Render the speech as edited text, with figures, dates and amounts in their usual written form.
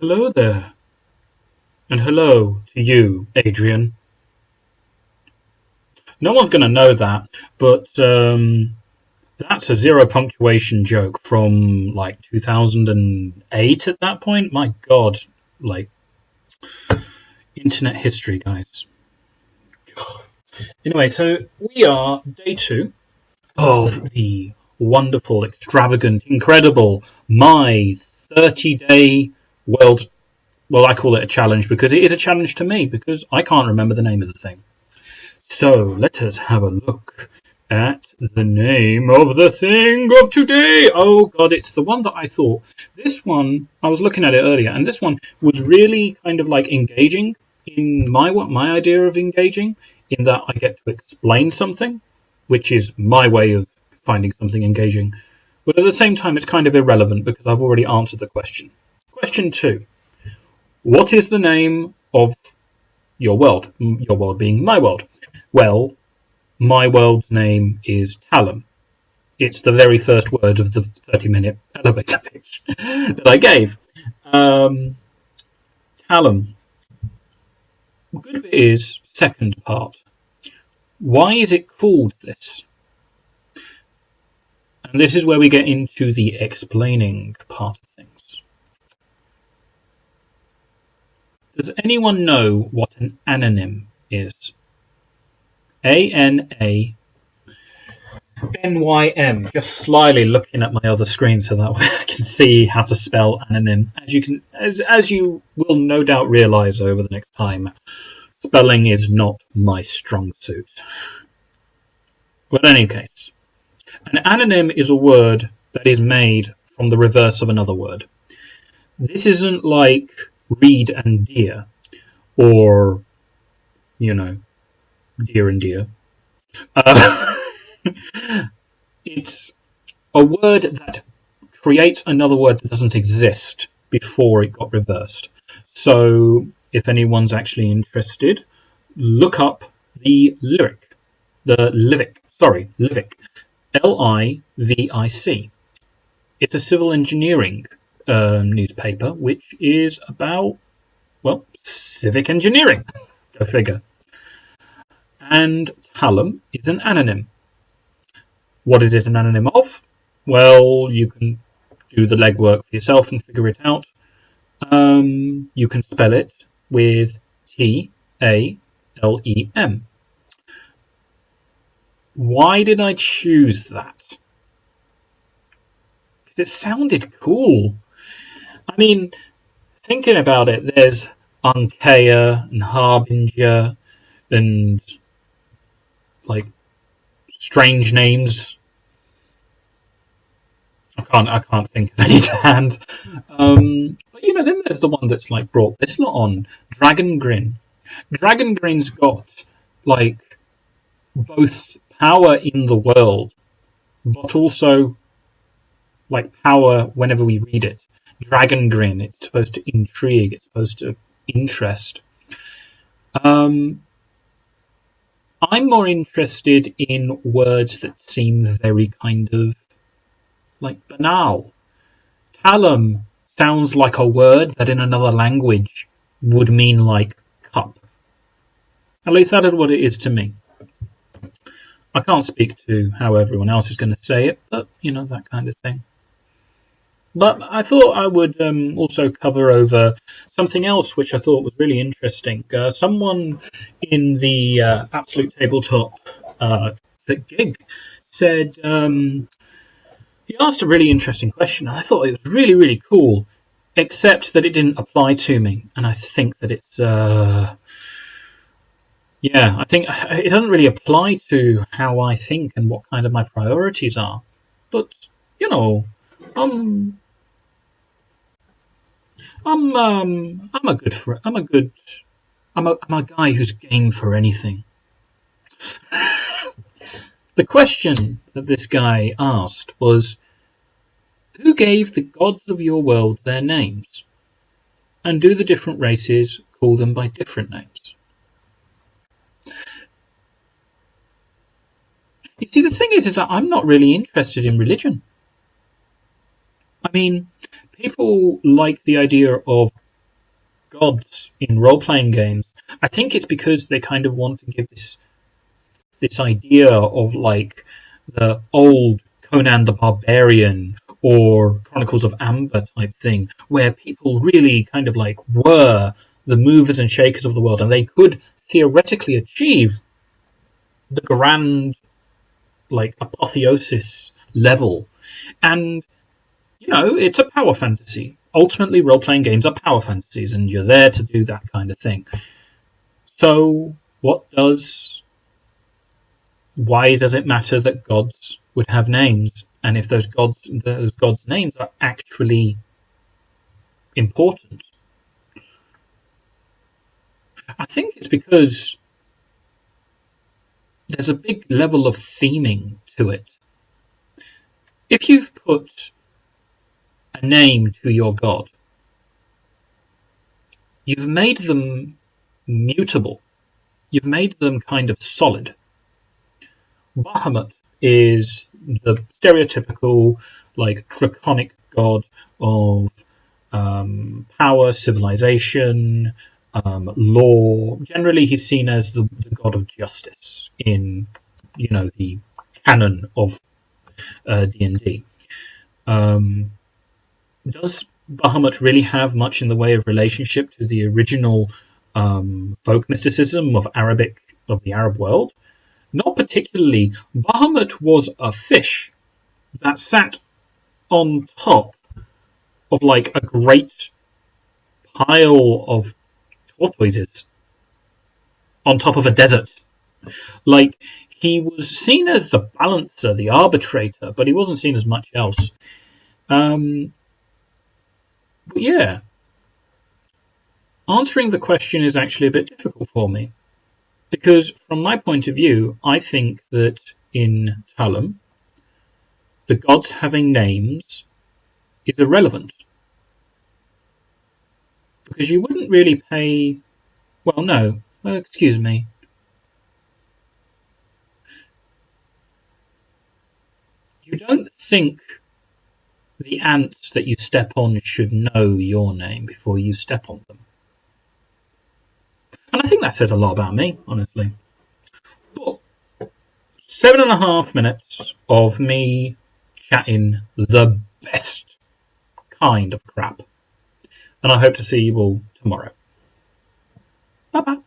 Hello there, and hello to you, Adrian. No one's going to know that, but that's a zero punctuation joke from like 2008 at that point. My God, like internet history, guys. Anyway, so we are day two of the wonderful, extravagant, incredible, my 30-day world. Well, I call it a challenge because it is a challenge to me because I can't remember the name of the thing. So let us have a look at the name of the thing of today. Oh God, it's the one that I thought. This one, I was looking at it earlier, and this one was really kind of like engaging in my idea of engaging, in that I get to explain something, which is my way of finding something engaging. But at the same time, it's kind of irrelevant because I've already answered the question. Question two. What is the name of your world? Your world being my world. Well, my world's name is Talum. It's the very first word of the 30-minute elevator pitch that I gave. Talum. Good bit is second part. Why is it called this? And this is where we get into the explaining part of things. Does anyone know what an anonym is? ANANYM. Just slyly looking at my other screen so that way I can see how to spell anonym. As you will no doubt realise over the next time, spelling is not my strong suit. But in any case, an anonym is a word that is made from the reverse of another word. This isn't like read and dear, or, dear and dear. It's a word that creates another word that doesn't exist before it got reversed. So if anyone's actually interested, look up the lyric. Livic. Livic. It's a civil engineering newspaper, which is about, well, civic engineering. Go figure. And Talum is an anonym. What is it an anonym of? Well, you can do the legwork for yourself and figure it out. You can spell it with TALEM. Why did I choose that? Because it sounded cool. I mean, thinking about it, there's Ankea and Harbinger and like strange names. I can't think of any to hand. But then there's the one that's like brought this lot on, Dragon Grin. Dragon Grin's got like both power in the world, but also like power whenever we read it. Dragon Grin, it's supposed to intrigue, it's supposed to interest. I'm more interested in words that seem very kind of like banal. Talum sounds like a word that in another language would mean like cup. At least that is what it is to me. I can't speak to how everyone else is going to say it, but that kind of thing. But I thought I would also cover over something else which I thought was really interesting. Someone in the Absolute Tabletop gig said he asked a really interesting question, and I thought it was really, really cool, except that it didn't apply to me. And I think that it's I think it doesn't really apply to how I think and what kind of my priorities are. But I'm a guy who's game for anything. The question that this guy asked was, who gave the gods of your world their names? And do the different races call them by different names? You see, the thing is that I'm not really interested in religion. I mean, people like the idea of gods in role-playing games, I think it's because they kind of want to give this idea of like the old Conan the Barbarian or Chronicles of Amber type thing, where people really kind of like were the movers and shakers of the world, and they could theoretically achieve the grand like apotheosis level. And it's a power fantasy. Ultimately, role-playing games are power fantasies, and you're there to do that kind of thing. So why does it matter that gods would have names, and if those gods' names are actually important? I think it's because there's a big level of theming to it. If you've put a name to your god, you've made them mutable. You've made them kind of solid. Bahamut is the stereotypical, like, draconic god of power, civilization, law. Generally, he's seen as the god of justice in, the canon of D&D. Does Bahamut really have much in the way of relationship to the original folk mysticism of the Arab world? Not particularly. Bahamut was a fish that sat on top of like a great pile of tortoises on top of a desert. Like, he was seen as the balancer, the arbitrator, but he wasn't seen as much else. But yeah, answering the question is actually a bit difficult for me. Because from my point of view, I think that in Talum, the gods having names is irrelevant. Because you wouldn't really pay... Well, no. Excuse me. You don't think the ants that you step on should know your name before you step on them. And I think that says a lot about me, honestly. But 7.5 minutes of me chatting the best kind of crap. And I hope to see you all tomorrow. Bye-bye.